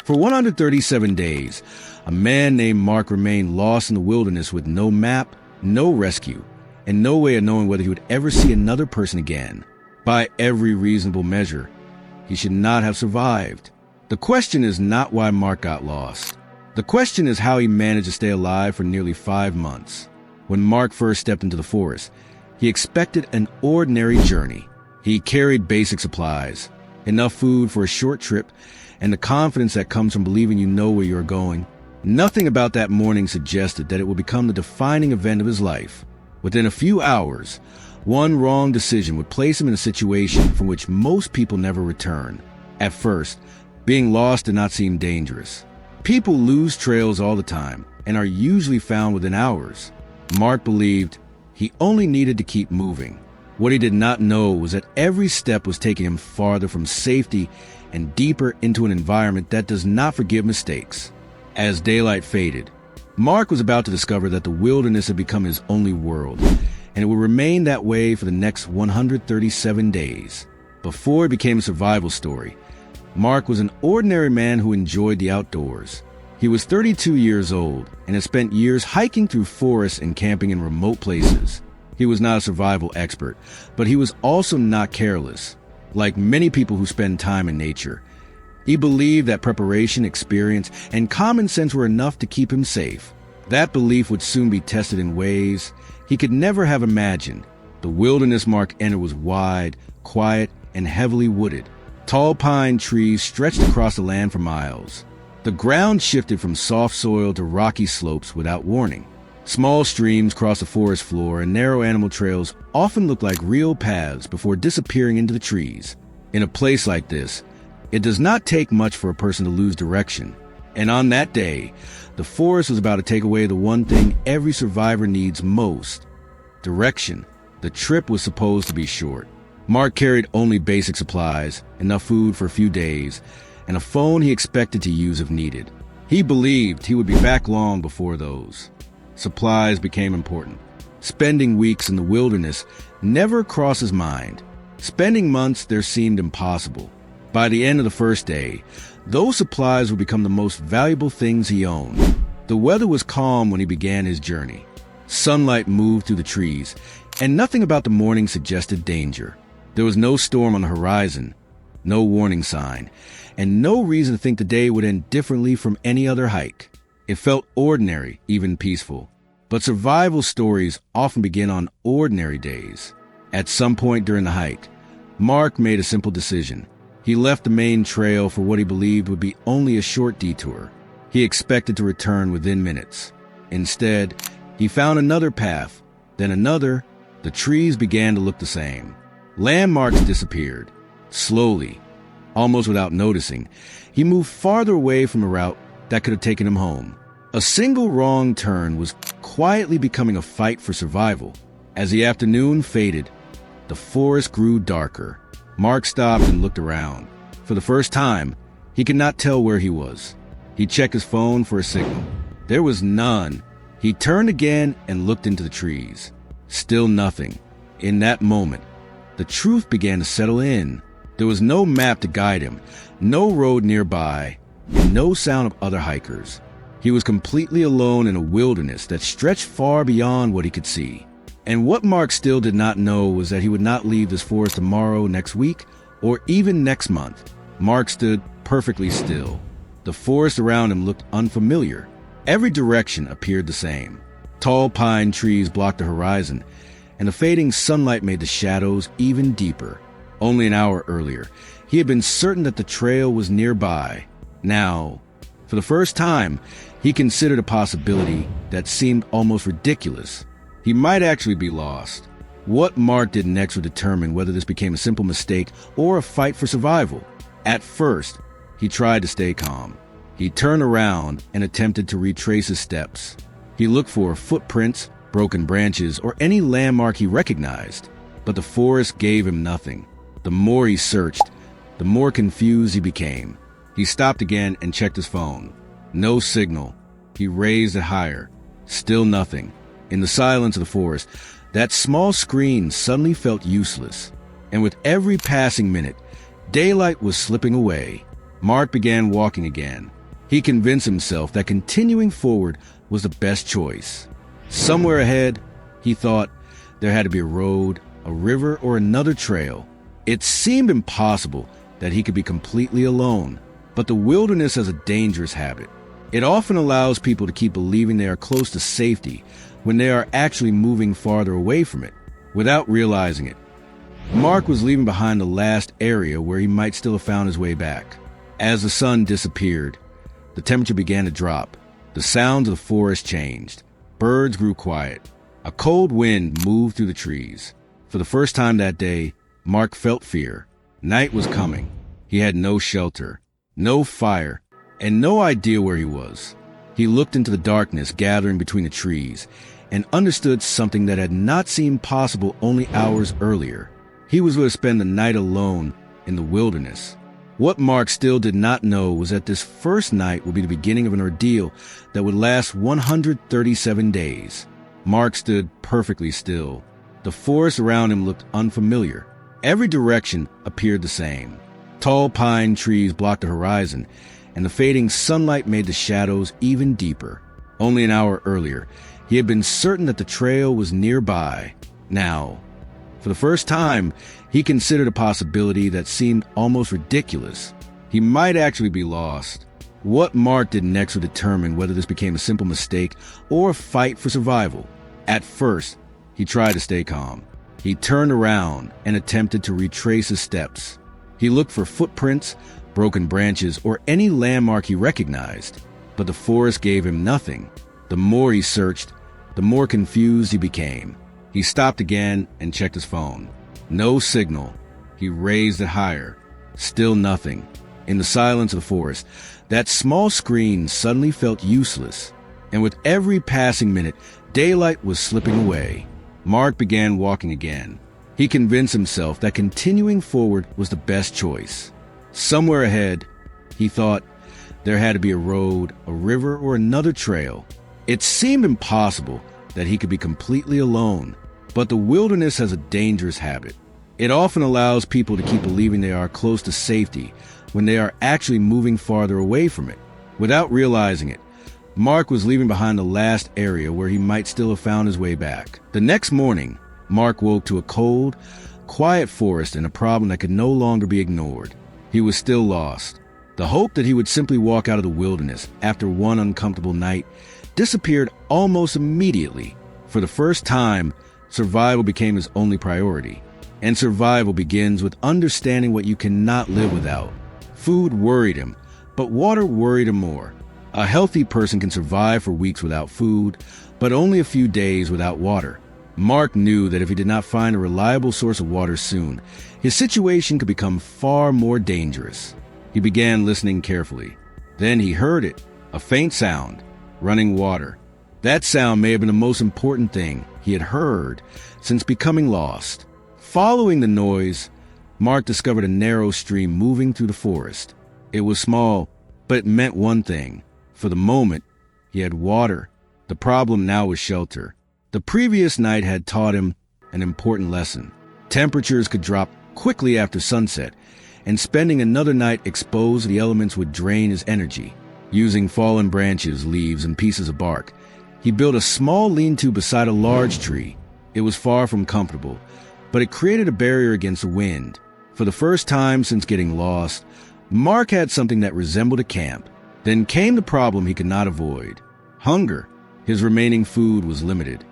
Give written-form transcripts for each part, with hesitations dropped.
For 137 days, a man named Mark remained lost in the wilderness with no map, no rescue, and no way of knowing whether he would ever see another person again. By every reasonable measure, he should not have survived. The question is not why Mark got lost. The question is how he managed to stay alive for nearly 5 months. When Mark first stepped into the forest, he expected an ordinary journey. He carried basic supplies, enough food for a short trip, and the confidence that comes from believing you know where you're going. Nothing about that morning suggested that it would become the defining event of his life. Within a few hours, one wrong decision would place him in a situation from which most people never return. At first, being lost did not seem dangerous. People lose trails all the time and are usually found within hours. Mark believed he only needed to keep moving. What he did not know was that every step was taking him farther from safety and deeper into an environment that does not forgive mistakes. As daylight faded, Mark was about to discover that the wilderness had become his only world, and it would remain that way for the next 137 days. Before it became a survival story, Mark was an ordinary man who enjoyed the outdoors. He was 32 years old and had spent years hiking through forests and camping in remote places. He was not a survival expert, but he was also not careless. Like many people who spend time in nature, he believed that preparation, experience, and common sense were enough to keep him safe. That belief would soon be tested in ways he could never have imagined. The wilderness Mark entered was wide, quiet, and heavily wooded. Tall pine trees stretched across the land for miles. The ground shifted from soft soil to rocky slopes without warning. Small streams crossed the forest floor, and narrow animal trails often looked like real paths before disappearing into the trees. In a place like this, it does not take much for a person to lose direction. And on that day, the forest was about to take away the one thing every survivor needs most: direction. The trip was supposed to be short. Mark carried only basic supplies, enough food for a few days, and a phone he expected to use if needed. He believed he would be back long before those. Supplies became important. Spending weeks in the wilderness never crossed his mind. Spending months there seemed impossible. By the end of the first day, those supplies would become the most valuable things he owned. The weather was calm when he began his journey. Sunlight moved through the trees, and nothing about the morning suggested danger. There was no storm on the horizon, no warning sign, and no reason to think the day would end differently from any other hike. It felt ordinary, even peaceful. But survival stories often begin on ordinary days. At some point during the hike, Mark made a simple decision. He left the main trail for what he believed would be only a short detour. He expected to return within minutes. Instead, he found another path, then another. The trees began to look the same. Landmarks disappeared. Slowly, almost without noticing, he moved farther away from a route that could have taken him home. A single wrong turn was quietly becoming a fight for survival. As the afternoon faded, the forest grew darker. Mark stopped and looked around. For the first time, he could not tell where he was. He checked his phone for a signal. There was none. He turned again and looked into the trees. Still nothing. In that moment, the truth began to settle in. There was no map to guide him, no road nearby, and no sound of other hikers. He was completely alone in a wilderness that stretched far beyond what he could see. And what Mark still did not know was that he would not leave this forest tomorrow, next week, or even next month. Mark stood perfectly still. The forest around him looked unfamiliar. Every direction appeared the same. Tall pine trees blocked the horizon, and the fading sunlight made the shadows even deeper. Only an hour earlier, he had been certain that the trail was nearby. Now, for the first time, he considered a possibility that seemed almost ridiculous. He might actually be lost. What Mark did next would determine whether this became a simple mistake or a fight for survival. At first, he tried to stay calm. He turned around and attempted to retrace his steps. He looked for footprints, broken branches, or any landmark he recognized, but the forest gave him nothing. The more he searched, the more confused he became. He stopped again and checked his phone. No signal. He raised it higher. Still nothing. In the silence of the forest, that small screen suddenly felt useless. And with every passing minute, daylight was slipping away. Mark began walking again. He convinced himself that continuing forward was the best choice. Somewhere ahead, he thought, there had to be a road, a river, or another trail. It seemed impossible that he could be completely alone, but the wilderness has a dangerous habit. It often allows people to keep believing they are close to safety when they are actually moving farther away from it, without realizing it. Mark was leaving behind the last area where he might still have found his way back. As the sun disappeared, the temperature began to drop. The sounds of the forest changed. Birds grew quiet. A cold wind moved through the trees. For the first time that day, Mark felt fear. Night was coming. He had no shelter, no fire, and no idea where he was. He looked into the darkness gathering between the trees and understood something that had not seemed possible only hours earlier. He was going to spend the night alone in the wilderness. What Mark still did not know was that this first night would be the beginning of an ordeal that would last 137 days. Mark stood perfectly still. The forest around him looked unfamiliar. Every direction appeared the same. Tall pine trees blocked the horizon, and the fading sunlight made the shadows even deeper. Only an hour earlier, he had been certain that the trail was nearby. Now, for the first time, he considered a possibility that seemed almost ridiculous. He might actually be lost. What Mark did next would determine whether this became a simple mistake or a fight for survival. At first, he tried to stay calm. He turned around and attempted to retrace his steps. He looked for footprints, broken branches, or any landmark he recognized, but the forest gave him nothing. The more he searched, the more confused he became. He stopped again and checked his phone. No signal. He raised it higher. Still nothing. In the silence of the forest, that small screen suddenly felt useless, and with every passing minute, daylight was slipping away. Mark began walking again. He convinced himself that continuing forward was the best choice. Somewhere ahead, he thought, there had to be a road, a river, or another trail. It seemed impossible that he could be completely alone, but the wilderness has a dangerous habit. It often allows people to keep believing they are close to safety when they are actually moving farther away from it. Without realizing it, Mark was leaving behind the last area where he might still have found his way back. The next morning, Mark woke to a cold, quiet forest and a problem that could no longer be ignored. He was still lost. The hope that he would simply walk out of the wilderness after one uncomfortable night disappeared almost immediately. For the first time, survival became his only priority. And survival begins with understanding what you cannot live without. Food worried him, but water worried him more. A healthy person can survive for weeks without food, but only a few days without water. Mark knew that if he did not find a reliable source of water soon, his situation could become far more dangerous. He began listening carefully. Then he heard it, a faint sound, running water. That sound may have been the most important thing he had heard since becoming lost. Following the noise, Mark discovered a narrow stream moving through the forest. It was small, but it meant one thing. For the moment, he had water. The problem now was shelter. The previous night had taught him an important lesson. Temperatures could drop quickly after sunset, and spending another night exposed to the elements would drain his energy. Using fallen branches, leaves, and pieces of bark, he built a small lean-to beside a large tree. It was far from comfortable, but it created a barrier against the wind. For the first time since getting lost, Mark had something that resembled a camp. Then came the problem he could not avoid: hunger. His remaining food was limited,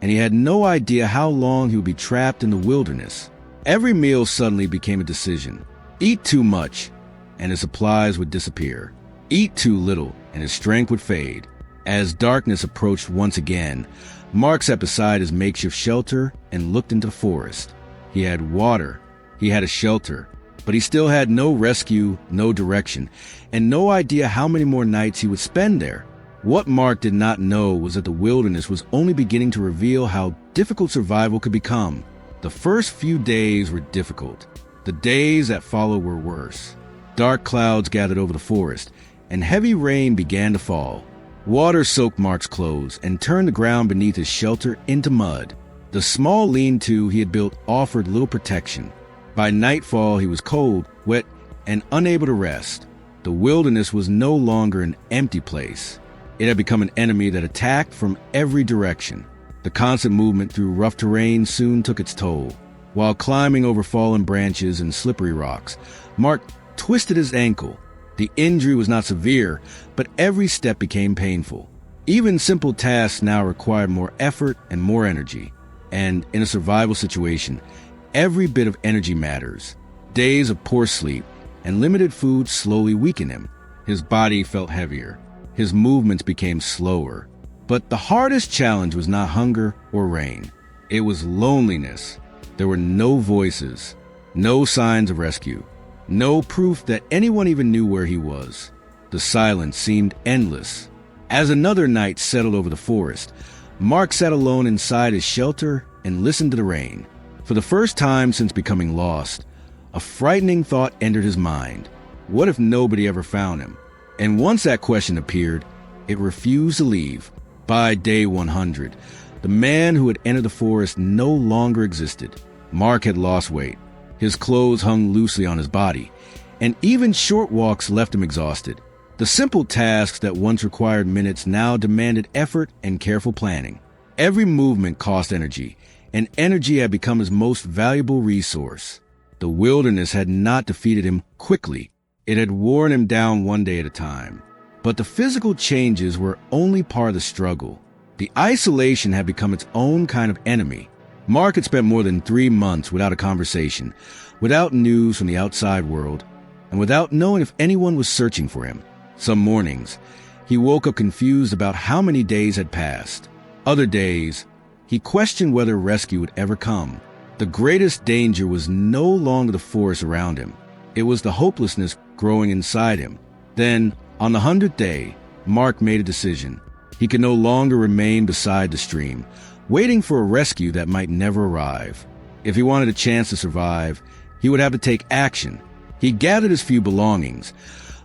and he had no idea how long he would be trapped in the wilderness. Every meal suddenly became a decision. Eat too much, and his supplies would disappear. Eat too little, and his strength would fade. As darkness approached once again, Mark sat beside his makeshift shelter and looked into the forest. He had water, he had a shelter, but he still had no rescue, no direction, and no idea how many more nights he would spend there. What Mark did not know was that the wilderness was only beginning to reveal how difficult survival could become. The first few days were difficult. The days that followed were worse. Dark clouds gathered over the forest, and heavy rain began to fall. Water soaked Mark's clothes and turned the ground beneath his shelter into mud. The small lean-to he had built offered little protection. By nightfall, he was cold, wet, and unable to rest. The wilderness was no longer an empty place. It had become an enemy that attacked from every direction. The constant movement through rough terrain soon took its toll. While climbing over fallen branches and slippery rocks, Mark twisted his ankle. The injury was not severe, but every step became painful. Even simple tasks now required more effort and more energy. And in a survival situation, every bit of energy matters. Days of poor sleep and limited food slowly weakened him. His body felt heavier. His movements became slower. But the hardest challenge was not hunger or rain. It was loneliness. There were no voices, no signs of rescue, no proof that anyone even knew where he was. The silence seemed endless. As another night settled over the forest, Mark sat alone inside his shelter and listened to the rain. For the first time since becoming lost, a frightening thought entered his mind. What if nobody ever found him? And once that question appeared, it refused to leave. By day 100, the man who had entered the forest no longer existed. Mark had lost weight. His clothes hung loosely on his body, and even short walks left him exhausted. The simple tasks that once required minutes now demanded effort and careful planning. Every movement cost energy, and energy had become his most valuable resource. The wilderness had not defeated him quickly. It had worn him down one day at a time. But the physical changes were only part of the struggle. The isolation had become its own kind of enemy. Mark had spent more than 3 months without a conversation, without news from the outside world, and without knowing if anyone was searching for him. Some mornings, he woke up confused about how many days had passed. Other days, he questioned whether rescue would ever come. The greatest danger was no longer the forest around him. It was the hopelessness growing inside him. Then, on the 100th day, Mark made a decision. He could no longer remain beside the stream, waiting for a rescue that might never arrive. If he wanted a chance to survive, he would have to take action. He gathered his few belongings,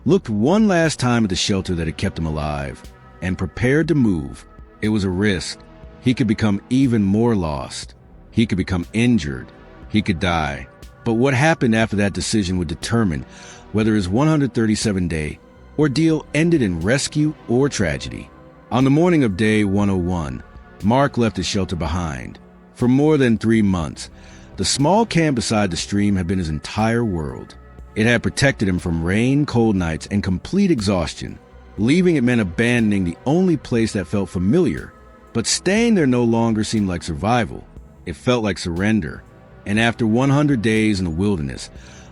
looked one last time at the shelter that had kept him alive, and prepared to move. It was a risk. He could become even more lost. He could become injured. He could die. But what happened after that decision would determine whether his 137-day ordeal ended in rescue or tragedy. On the morning of day 101, Mark left his shelter behind. For more than 3 months, the small camp beside the stream had been his entire world. It had protected him from rain, cold nights, and complete exhaustion. Leaving it meant abandoning the only place that felt familiar. But staying there no longer seemed like survival. It felt like surrender. And after 100 days in the wilderness,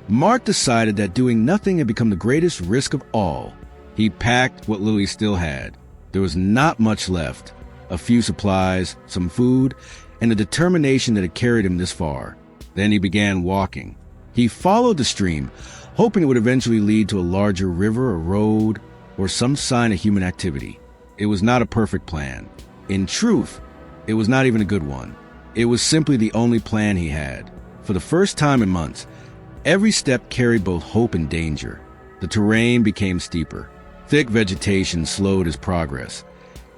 Mark decided that doing nothing had become the greatest risk of all. He packed what little he still had. There was not much left. A few supplies, some food, and the determination that had carried him this far. Then he began walking. He followed the stream, hoping it would eventually lead to a larger river, a road, or some sign of human activity. It was not a perfect plan. In truth, it was not even a good one. It was simply the only plan he had. For the first time in months, every step carried both hope and danger. The terrain became steeper. Thick vegetation slowed his progress,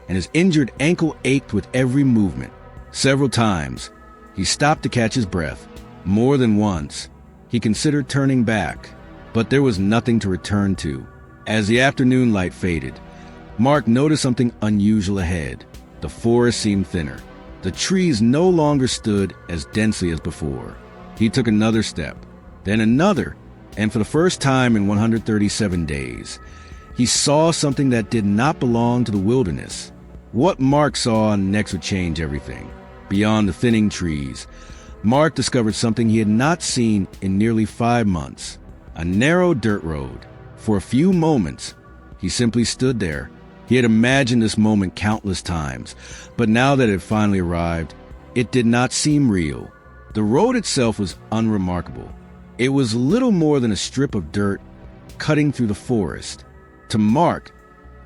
and his injured ankle ached with every movement. Several times, he stopped to catch his breath. More than once, he considered turning back, but there was nothing to return to. As the afternoon light faded, Mark noticed something unusual ahead. The forest seemed thinner. The trees no longer stood as densely as before. He took another step, then another, and for the first time in 137 days, he saw something that did not belong to the wilderness. What Mark saw next would change everything. Beyond the thinning trees, Mark discovered something he had not seen in nearly 5 months. A narrow dirt road. For a few moments, he simply stood there. He had imagined this moment countless times, but now that it had finally arrived, it did not seem real. The road itself was unremarkable. It was little more than a strip of dirt cutting through the forest. To Mark,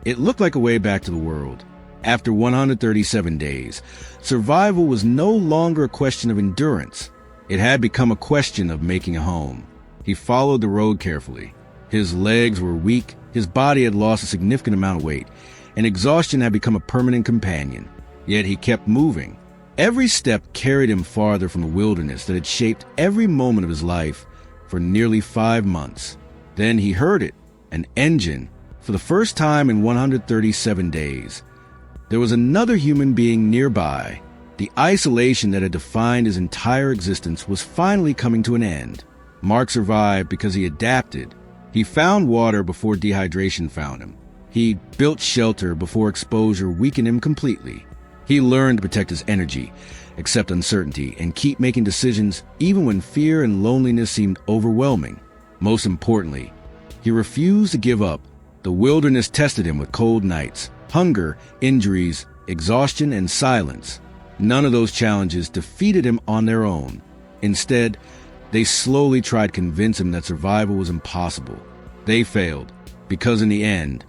it looked like a way back to the world. After 137 days, survival was no longer a question of endurance. It had become a question of making a home. He followed the road carefully. His legs were weak, his body had lost a significant amount of weight, and exhaustion had become a permanent companion. Yet he kept moving. Every step carried him farther from the wilderness that had shaped every moment of his life for nearly 5 months. Then he heard it. an engine. For the first time in 137 days, there was another human being nearby. The isolation that had defined his entire existence was finally coming to an end. Mark survived because he adapted. He found water before dehydration found him. He built shelter before exposure weakened him completely. He learned to protect his energy, accept uncertainty, and keep making decisions even when fear and loneliness seemed overwhelming. Most importantly, he refused to give up. The wilderness tested him with cold nights, hunger, injuries, exhaustion, and silence. None of those challenges defeated him on their own. Instead, they slowly tried to convince him that survival was impossible. They failed, because in the end,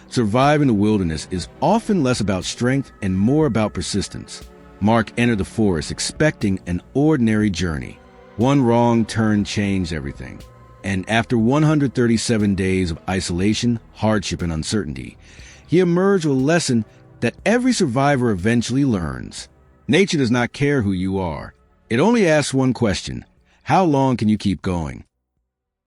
surviving the wilderness is often less about strength and more about persistence. Mark entered the forest expecting an ordinary journey. One wrong turn changed everything. And after 137 days of isolation, hardship, and uncertainty, he emerged with a lesson that every survivor eventually learns. Nature does not care who you are. It only asks one question: how long can you keep going?